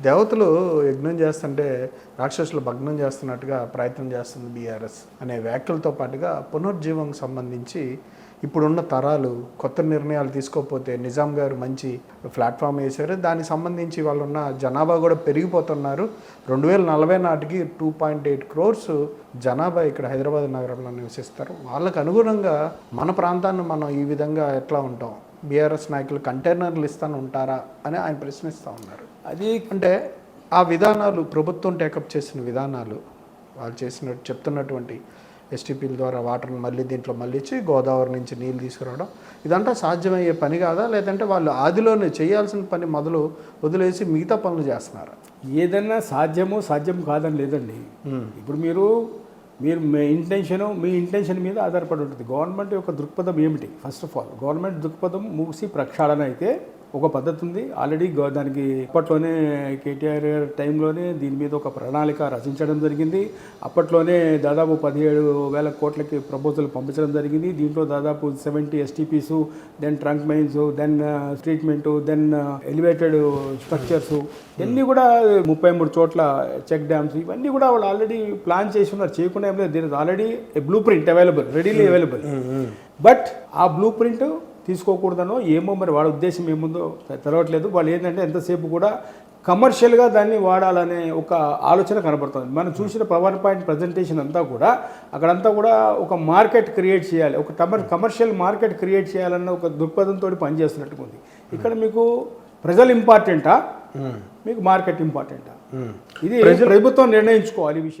దేవతలు యజ్ఞం చేస్తుంటే రాక్షసులు భగ్నం చేస్తున్నట్టుగా ప్రయత్నం చేస్తుంది బీఆర్ఎస్ అనే వ్యాఖ్యలతో పాటుగా పునరుజ్జీవంకి సంబంధించి ఇప్పుడున్న తరాలు కొత్త నిర్ణయాలు తీసుకోకపోతే నిజాం గారు మంచి ప్లాట్ఫామ్ వేశారు. దానికి సంబంధించి వాళ్ళు ఉన్న జనాభా కూడా పెరిగిపోతున్నారు. 2040 నాటికి 2.8 crores జనాభా ఇక్కడ హైదరాబాద్ నగరంలో నివసిస్తారు. వాళ్ళకు అనుగుణంగా మన ప్రాంతాన్ని మనం ఈ విధంగా ఎట్లా ఉంటాం, బీఆర్ఎస్ నాయకులు కంటైనర్లు ఇస్తాను ఉంటారా అని ఆయన ప్రశ్నిస్తూ ఉన్నారు. అది అంటే ఆ విధానాలు ప్రభుత్వం టేకప్ చేసిన విధానాలు వాళ్ళు చెప్తున్నటువంటి ఎస్టీపీల ద్వారా వాటర్ని మళ్ళీ దీంట్లో మళ్ళించి గోదావరి నుంచి నీళ్ళు తీసుకురావడం ఇదంతా సాధ్యమయ్యే పని కాదా, లేదంటే వాళ్ళు ఆదిలోనే చేయాల్సిన పని వదిలేసి మిగతా పనులు చేస్తున్నారా? ఏదన్నా సాధ్యం కాదని లేదండి. ఇప్పుడు మీరు మీ ఇంటెన్షన్ మీద ఆధారపడి ఉంటుంది. గవర్నమెంట్ యొక్క దృక్పథం ఏమిటి? ఫస్ట్ ఆఫ్ ఆల్ గవర్నమెంట్ దృక్పథం మూసి ప్రక్షాళన అయితే ఒక పద్ధతి ఉంది. ఆల్రెడీ దానికి అప్పట్లోనే కేటీఆర్ టైంలోనే దీని మీద ఒక ప్రణాళిక రచించడం జరిగింది. అప్పట్లోనే దాదాపు 17,000 కోట్లకి ప్రపోజల్ పంపించడం జరిగింది. దీంట్లో దాదాపు 70 STPs, then trunk mains, then treatment, then elevated structures, ఇవన్నీ కూడా 33 చోట్ల చెక్ డ్యామ్స్, ఇవన్నీ కూడా వాళ్ళు ఆల్రెడీ ప్లాన్ చేసి ఉన్నారు. చేయకుండా ఏం లేదు. దీని already blue print readily available. But ఆ బ్లూ ప్రింట్ తీసుకోకూడదనో ఏమో మరి వాళ్ళ ఉద్దేశం ఏముందో తెలవట్లేదు. వాళ్ళు ఏంటంటే ఎంతసేపు కూడా కమర్షియల్గా దాన్ని వాడాలనే ఒక ఆలోచన కనబడుతుంది. మనం చూసిన పవర్ పాయింట్ ప్రజెంటేషన్ అంతా కూడా అక్కడంతా కూడా ఒక మార్కెట్ క్రియేట్ చేయాలి, ఒక కమర్షియల్ మార్కెట్ క్రియేట్ చేయాలన్న ఒక దృక్పథంతో పనిచేస్తున్నట్టుగా ఉంది. ఇక్కడ మీకు ప్రజలు ఇంపార్టెంటా, మీకు మార్కెట్ ఇంపార్టెంటా? ఇది ప్రభుత్వం నిర్ణయించుకోవాలి ఈ విషయం.